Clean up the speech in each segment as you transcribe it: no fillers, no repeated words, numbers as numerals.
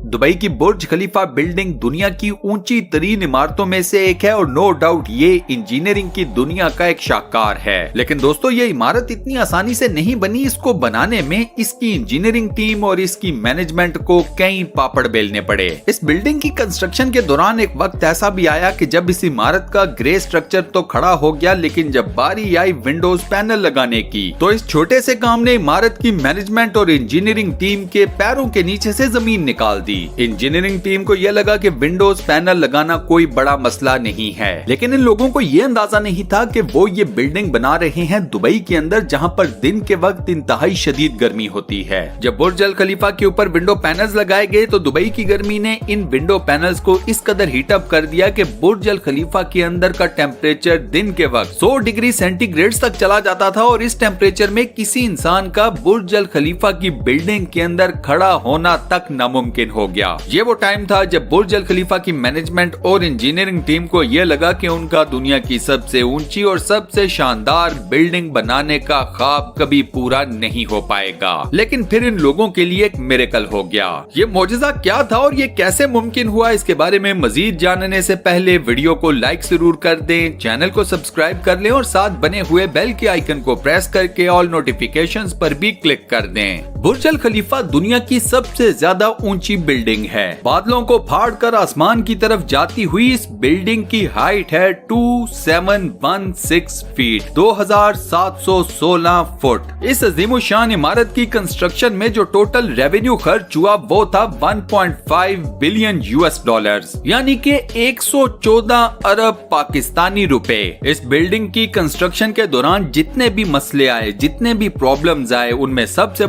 Dubai की बुर्ज खलीफा building दुनिया की ऊंची तरीन इमारतों में से एक है और नो डाउट ये इंजीनियरिंग की दुनिया का एक शाहकार है। लेकिन दोस्तों ये इमारत इतनी आसानी से नहीं बनी। इसको बनाने में इसकी इंजीनियरिंग टीम और इसकी मैनेजमेंट को कई पापड़ बेलने पड़े। इस बिल्डिंग की कंस्ट्रक्शन के दौरान एक वक्त ऐसा भी आया कि जब इस इमारत का ग्रे स्ट्रक्चर तो खड़ा हो गया, लेकिन जब बारी आई विंडोज पैनल लगाने की तो इस छोटे से काम ने इमारत की मैनेजमेंट और इंजीनियरिंग टीम के पैरों के नीचे से जमीन निकाल दी। इंजीनियरिंग टीम को यह लगा कि विंडोज पैनल लगाना कोई बड़ा मसला नहीं है, लेकिन इन लोगों को यह अंदाजा नहीं था कि वो ये बिल्डिंग बना रहे हैं दुबई के अंदर, जहां पर दिन के वक्त इंतहाई शदीद गर्मी होती है। जब बुर्ज अल खलीफा के ऊपर विंडो पैनल्स लगाए गए तो दुबई की गर्मी ने इन विंडो पैनल्स को इस कदर हीट अप कर दिया कि बुर्ज अल खलीफा के अंदर का टेम्परेचर दिन के वक्त 100 डिग्री सेंटीग्रेड तक चला जाता था और इस टेम्परेचर में किसी इंसान का बुर्ज अल खलीफा की बिल्डिंग के अंदर खड़ा होना तक नामुमकिन हो गया। ये वो टाइम था जब बुर्ज अल खलीफा की मैनेजमेंट और इंजीनियरिंग टीम को यह लगा कि उनका दुनिया की सबसे ऊंची और सबसे शानदार बिल्डिंग बनाने का ख्वाब कभी पूरा नहीं हो पाएगा। लेकिन फिर इन लोगों के लिए एक मिरेकल हो गया। ये मौजज़ा क्या था और ये कैसे मुमकिन हुआ, इसके बारे में मजीद जानने से पहले वीडियो को लाइक जरूर कर दें, चैनल को सब्सक्राइब कर लें और साथ बने हुए बेल के आइकन को प्रेस करके ऑल नोटिफिकेशंस पर भी क्लिक कर दें। बुर्ज अल खलीफा दुनिया की सबसे ज्यादा ऊंची बिल्डिंग है। बादलों को फाड़ कर आसमान की तरफ जाती हुई इस बिल्डिंग की हाइट है 2716 फीट 2716 फुट। इस अजीमुशान इमारत की कंस्ट्रक्शन में जो टोटल रेवेन्यू खर्च हुआ वो था 1.5 बिलियन यूएस डॉलर्स, यानी कि 114 अरब पाकिस्तानी रुपए। इस बिल्डिंग की कंस्ट्रक्शन के दौरान जितने भी मसले आए, जितने भी प्रॉब्लम्स आए, उनमें सबसे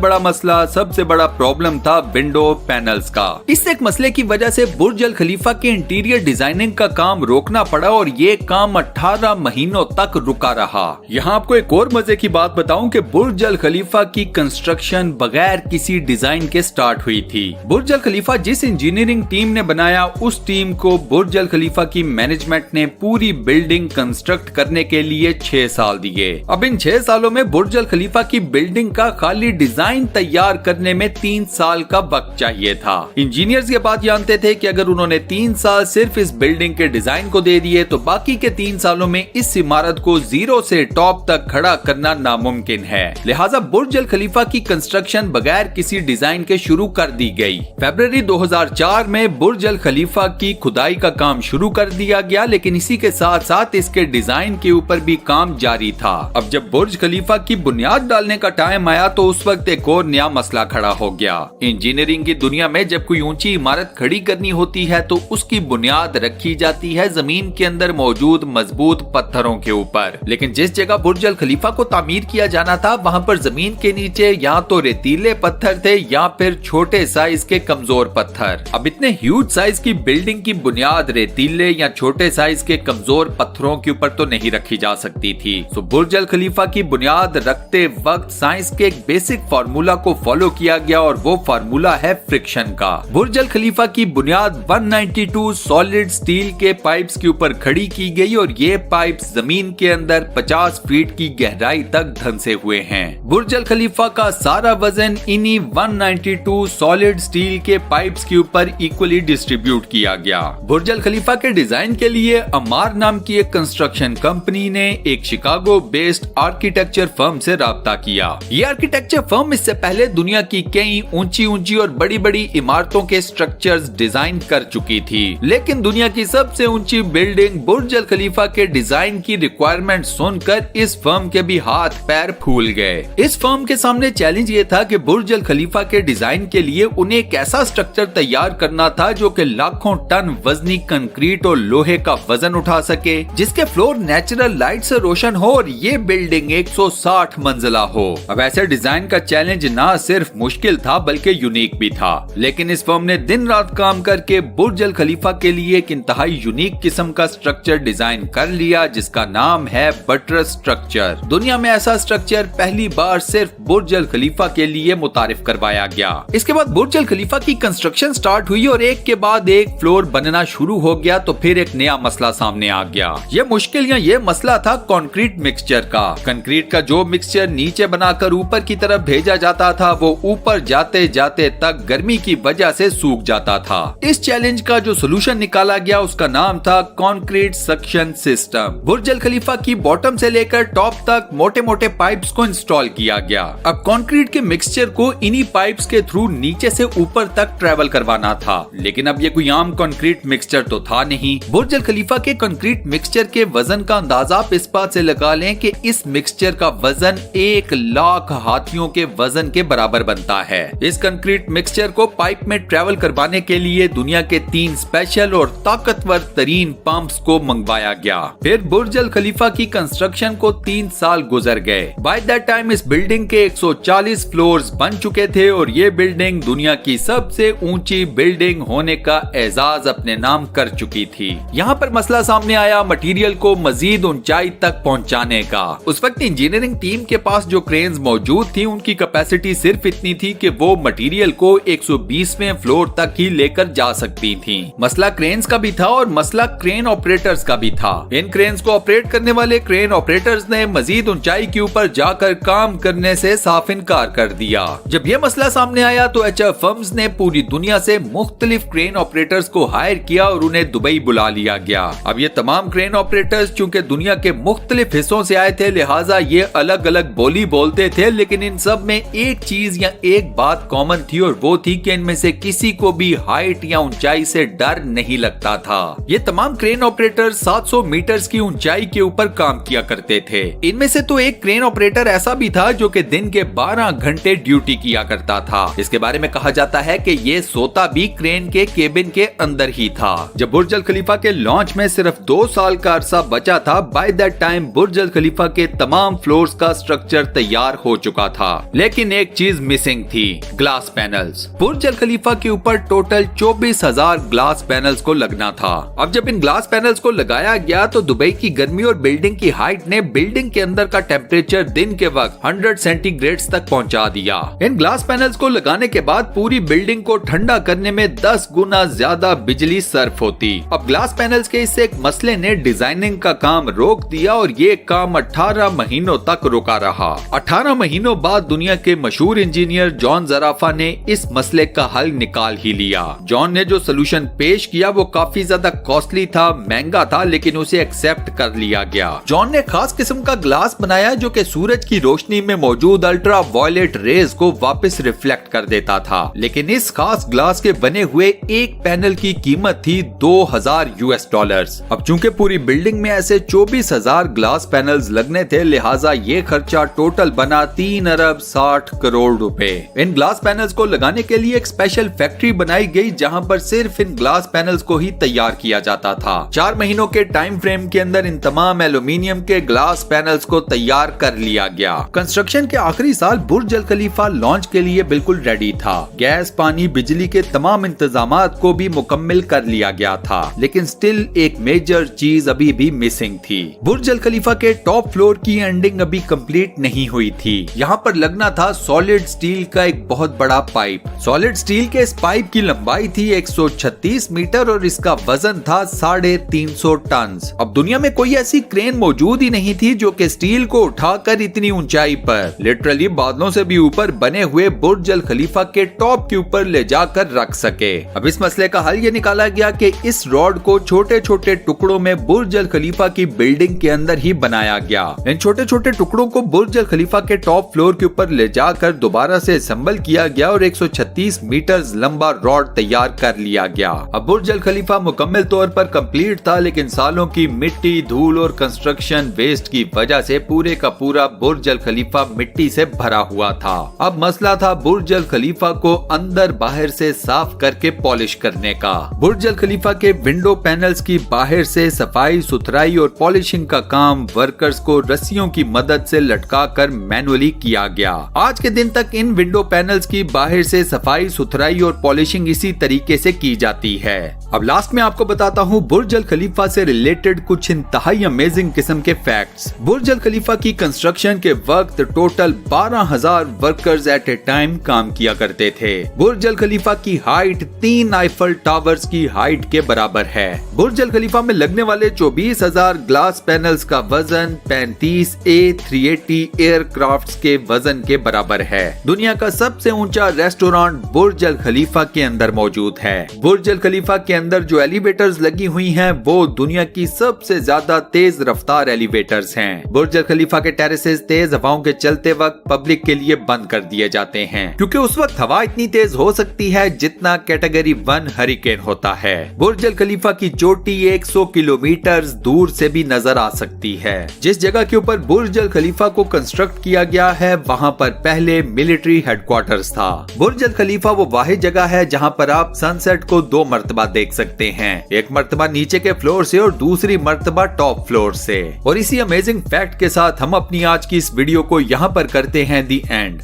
बड़ा प्रॉब्लम था विंडो पैनल्स का। इस एक मसले की वजह से बुर्ज अल खलीफा के इंटीरियर डिजाइनिंग का काम रोकना पड़ा और ये काम 18 महीनों तक रुका रहा। यहाँ आपको एक और मजे की बात बताऊं कि बुर्ज अल खलीफा की कंस्ट्रक्शन बगैर किसी डिजाइन के स्टार्ट हुई थी। बुर्ज अल खलीफा जिस इंजीनियरिंग टीम ने बनाया, उस टीम को बुर्ज अल खलीफा की मैनेजमेंट ने पूरी बिल्डिंग कंस्ट्रक्ट करने के लिए 6 साल दिए। अब इन 6 सालों में बुर्ज अल खलीफा की बिल्डिंग का खाली डिजाइन तैयार करने में 3 साल का वक्त चाहिए था। इंजीनियर्स ये बात जानते थे कि अगर उन्होंने 3 साल सिर्फ इस बिल्डिंग के डिजाइन को दे दिए तो बाकी के 3 सालों में इस इमारत को जीरो से टॉप तक खड़ा करना नामुमकिन है। लिहाजा बुर्ज अल खलीफा की कंस्ट्रक्शन बगैर किसी डिजाइन के शुरू कर दी गई। फरवरी 2004 में बुर्ज अल खलीफा की खुदाई का काम शुरू कर दिया गया, लेकिन इसी के साथ साथ इसके डिजाइन के ऊपर भी काम जारी था। अब जब बुर्ज खलीफा की बुनियाद डालने का टाइम आया तो उस वक्त एक और नया मसला खड़ा हो गया। इंजीनियरिंग की दुनिया में जब कोई ऊंची इमारत खड़ी करनी होती है तो उसकी बुनियाद रखी जाती है जमीन के अंदर मौजूद मजबूत पत्थरों के ऊपर। लेकिन जिस जगह बुर्ज अल खलीफा को तामीर किया जाना था वहाँ पर जमीन के नीचे या तो रेतीले पत्थर थे या फिर छोटे साइज के कमजोर पत्थर। अब इतने ह्यूज साइज की बिल्डिंग की बुनियाद रेतीले या छोटे साइज के कमजोर पत्थरों के ऊपर तो नहीं रखी जा सकती थी। तो बुर्ज अल खलीफा की बुनियाद रखते वक्त साइंस के एक बेसिक फार्मूला को फॉलो किया गया और वो फार्मूला है फ्रिक्शन का। बुर्ज अल खलीफा की बुनियाद 192 सॉलिड स्टील के पाइप्स के ऊपर खड़ी की गई और ये पाइप्स जमीन के अंदर 50 फीट की गहराई तक धंसे हुए हैं। बुर्ज अल खलीफा का सारा वजन इन्हीं 192 सॉलिड स्टील के पाइप्स के ऊपर इक्वली डिस्ट्रीब्यूट किया गया। बुर्ज अल खलीफा के डिजाइन के लिए अमार नाम की एक कंस्ट्रक्शन कंपनी ने एक शिकागो बेस्ड आर्किटेक्चर फर्म से राब्ता किया। ये आर्किटेक्चर फर्म इससे पहले दुनिया की कई ऊंची और बड़ी इमारतों के स्ट्रक्चर्स डिजाइन कर चुकी थी, लेकिन दुनिया की सबसे ऊंची बिल्डिंग बुर्ज अल खलीफा के डिजाइन की रिक्वायरमेंट सुनकर इस फर्म के भी हाथ पैर फूल गए। इस फर्म के सामने चैलेंज ये था कि बुर्ज अल खलीफा के डिजाइन के लिए उन्हें एक ऐसा स्ट्रक्चर तैयार करना था जो कि लाखों टन वजनी कंक्रीट और लोहे का वजन उठा सके, जिसके फ्लोर नेचुरल लाइट से रोशन हो और ये बिल्डिंग 160 मंजिला हो। अब ऐसे डिजाइन का चैलेंज ना सिर्फ मुश्किल था बल्कि यूनिक भी था, लेकिन इस फर्म ने दिन रात काम करके बुर्ज अल खलीफा के लिए एक इंतहाई यूनिक किस्म का स्ट्रक्चर डिजाइन कर लिया जिसका नाम है बटरस स्ट्रक्चर। दुनिया में ऐसा स्ट्रक्चर पहली बार सिर्फ बुर्ज अल खलीफा के लिए मुतारिफ करवाया गया। इसके बाद बुर्ज अल खलीफा की कंस्ट्रक्शन स्टार्ट हुई और एक के बाद एक फ्लोर बनना शुरू हो गया तो फिर एक नया मसला सामने आ गया। ये मुश्किल या ये मसला था कंक्रीट मिक्सचर का। कंक्रीट का जो मिक्सचर नीचे बनाकर ऊपर की तरफ भेजा जाता था वो ऊपर जाते जाते तक गर्मी की वजह तरह से सूख जाता था। इस चैलेंज का जो सोल्यूशन निकाला गया उसका नाम था कंक्रीट सक्शन सिस्टम। बुर्ज अल खलीफा की बॉटम से लेकर टॉप तक मोटे मोटे पाइप्स को इंस्टॉल किया गया। अब कंक्रीट के मिक्सचर को इन्हीं पाइप्स के थ्रू नीचे से ऊपर तक ट्रेवल करवाना था, लेकिन अब ये कोई आम कंक्रीट मिक्सचर तो था नहीं। बुर्ज अल खलीफा के कंक्रीट मिक्सचर के वजन का अंदाजा आप इस बात से लगा लें कि इस मिक्सचर का वजन 1,00,000 हाथियों के वजन के बराबर बनता है। इस कंक्रीट मिक्सचर को पाइप में ट्रेवल करवाने के लिए दुनिया के 3 स्पेशल और ताकतवर तरीन पंप्स को मंगवाया गया। फिर बुर्ज अल खलीफा की कंस्ट्रक्शन को 3 साल गुजर गए। बाय दैट टाइम इस बिल्डिंग के 140 फ्लोर्स बन चुके थे और ये बिल्डिंग दुनिया की सबसे ऊंची बिल्डिंग होने का एजाज अपने नाम कर चुकी थी। यहाँ पर मसला सामने आया मटेरियल को मजीद ऊंचाई तक पहुँचाने का। उस वक्त इंजीनियरिंग टीम के पास जो क्रेन्स मौजूद थी उनकी कैपेसिटी सिर्फ इतनी थी कि वो मटेरियल को 120वें फ्लोर तक ही लेकर जा सकती थी। मसला क्रेन्स का भी था और मसला क्रेन ऑपरेटर्स का भी था। इन क्रेन्स को ऑपरेट करने वाले क्रेन ऑपरेटर्स ने मजीद ऊंचाई के ऊपर जाकर काम करने से साफ इनकार कर दिया। जब ये मसला सामने आया तो एचएफ फर्म्स ने पूरी दुनिया से मुख्तलिफ क्रेन ऑपरेटर्स को हायर किया और उन्हें दुबई बुला लिया गया। अब ये तमाम क्रेन ऑपरेटर्स चूंकि दुनिया के मुख्तलिफ हिस्सों से आए थे, लिहाजा ये अलग अलग बोली बोलते थे, लेकिन इन सब में एक चीज या एक बात कॉमन थी और वो थी कि इनमें से किसी को भी हाइट या ऊंचाई से डर नहीं लगता था। ये तमाम क्रेन ऑपरेटर 700 मीटर्स की ऊंचाई के ऊपर काम किया करते थे। इनमें से तो एक क्रेन ऑपरेटर ऐसा भी था जो कि दिन के 12 घंटे ड्यूटी किया करता था। इसके बारे में कहा जाता है कि ये सोता भी क्रेन के केबिन के अंदर ही था। जब बुर्ज अल खलीफा के लॉन्च में सिर्फ 2 साल का अरसा बचा था, by that time Burj Al खलीफा के तमाम फ्लोर्स का स्ट्रक्चर तैयार हो चुका था, लेकिन एक चीज मिसिंग थी, ग्लास पैनल्स। बुर्ज अल खलीफा के ऊपर टोटल 24,000 ग्लास पैनल्स को लगना था। अब जब इन ग्लास पैनल्स को लगाया गया तो दुबई की गर्मी और बिल्डिंग की हाइट ने बिल्डिंग के अंदर का टेम्परेचर दिन के वक्त 100 सेंटीग्रेड तक पहुंचा दिया। इन ग्लास पैनल्स को लगाने के बाद पूरी बिल्डिंग को ठंडा करने में 10 गुना ज्यादा बिजली सर्फ होती। अब ग्लास पैनल्स के इस एक मसले ने डिजाइनिंग का काम रोक दिया और ये काम 18 महीनों तक रुका रहा। 18 महीनों बाद दुनिया के मशहूर इंजीनियर जॉन ज़राफा ने इस मसले का हल निकाल ही लिया। जॉन ने जो सोल्यूशन पेश किया वो काफी ज्यादा कॉस्टली था, महंगा था, लेकिन उसे एक्सेप्ट कर लिया गया। जॉन ने खास किस्म का ग्लास बनाया जो कि सूरज की रोशनी में मौजूद अल्ट्रा वायलेट रेज को वापस रिफ्लेक्ट कर देता था। लेकिन इस खास ग्लास के बने हुए एक पैनल की कीमत थी $2,000। अब चूंकि पूरी बिल्डिंग में ऐसे 24,000 ग्लास पैनल्स लगने थे, लिहाजा ये खर्चा टोटल बना 3,60 करोड़ रुपए। इन ग्लास पैनल्स को लगाने के लिए एक स्पेशल फैक्ट्री बनाई गई जहां पर सिर्फ इन ग्लास पैनल्स को ही तैयार किया जाता था। 4 महीनों के टाइम फ्रेम के अंदर इन तमाम एल्यूमिनियम के ग्लास पैनल्स को तैयार कर लिया गया। कंस्ट्रक्शन के आखिरी साल बुर्ज अल खलीफा लॉन्च के लिए बिल्कुल रेडी था। गैस, पानी, बिजली के तमाम इंतजामात को भी मुकम्मल कर लिया गया था, लेकिन स्टिल एक मेजर चीज अभी भी मिसिंग थी। बुर्ज अल खलीफा के टॉप फ्लोर की एंडिंग अभी कंप्लीट नहीं हुई थी। यहाँ पर लगना था सॉलिड स्टील का एक बहुत बड़ा पाइप। सॉलिड स्टील के इस पाइप की लंबाई थी 136 मीटर और इसका वजन था 350 टन। अब दुनिया में कोई ऐसी क्रेन मौजूद ही नहीं थी जो कि स्टील को उठाकर इतनी ऊंचाई पर, लिटरली बादलों से भी ऊपर बने हुए बुर्ज अल खलीफा के टॉप के ऊपर ले जाकर रख सके। अब इस मसले का हल ये निकाला गया कि इस रॉड को छोटे छोटे टुकड़ों में बुर्ज अल खलीफा की बिल्डिंग के अंदर ही बनाया गया। इन छोटे छोटे टुकड़ों को बुर्ज अल खलीफा के टॉप फ्लोर के ऊपर ले जाकर दोबारा से असेंबल किया गया और 136 मीटर लंबा रॉड तैयार कर लिया गया। अब बुर्ज अल खलीफा मुकम्मल तौर पर कंप्लीट था, लेकिन सालों की मिट्टी, धूल और कंस्ट्रक्शन वेस्ट की वजह से पूरे का पूरा बुर्ज अल खलीफा मिट्टी से भरा हुआ था। अब मसला था बुर्ज अल खलीफा को अंदर बाहर से साफ करके पॉलिश करने का। बुर्ज अल खलीफा के विंडो पैनल्स की बाहर से सफाई सुथराई और पॉलिशिंग का काम वर्कर्स को रस्सियों की मदद से लटका कर मैनुअली किया गया। आज के दिन तक इन विंडो पैनल्स की बाहर से सफाई सुथराई और पॉलिशिंग इसी तरीके से की जाती है। अब लास्ट में आपको बताता हूँ बुर्ज अल खलीफा से रिलेटेड कुछ इंतहाई अमेजिंग किस्म के फैक्ट्स। बुर्ज अल खलीफा की कंस्ट्रक्शन के वक्त total 12,000 workers at a time काम किया करते थे। बुर्ज अल खलीफा की हाइट 3 आईफल टावर्स की हाइट के बराबर है। बुर्ज अल खलीफा में लगने वाले 24,000 ग्लास पैनल्स का वजन 35 A380 एयरक्राफ्ट्स के वजन के बराबर है। दुनिया का सबसे ऊंचा रेस्टोरेंट बुर्ज अल खलीफा के अंदर मौजूद है। बुर्ज अल खलीफा के अंदर जो एलिवेटर्स लगी हुई हैं वो दुनिया की सबसे ज्यादा तेज रफ्तार एलिवेटर्स हैं। बुर्ज अल खलीफा के टेरेसेस तेज हवाओं के चलते वक्त पब्लिक के लिए बंद कर दिए जाते हैं, क्योंकि उस वक्त हवा इतनी तेज हो सकती है जितना कैटेगरी 1 हरिकेन होता है। बुर्ज अल खलीफा की चोटी 100 किलोमीटर दूर से भी नजर आ सकती है। जिस जगह के ऊपर बुर्ज अल खलीफा को कंस्ट्रक्ट किया गया है वहाँ पर पहले मिलिट्री हेडक्वार्टर्स था। बुर्ज अल खलीफा वो वाहिद जगह है जहाँ पर आप सनसेट को 2 मर्तबा देख सकते हैं, एक मर्तबा नीचे के फ्लोर से और दूसरी मर्तबा टॉप फ्लोर से। और इसी अमेजिंग फैक्ट के साथ हम अपनी आज की इस वीडियो को यहाँ पर करते हैं दी एंड।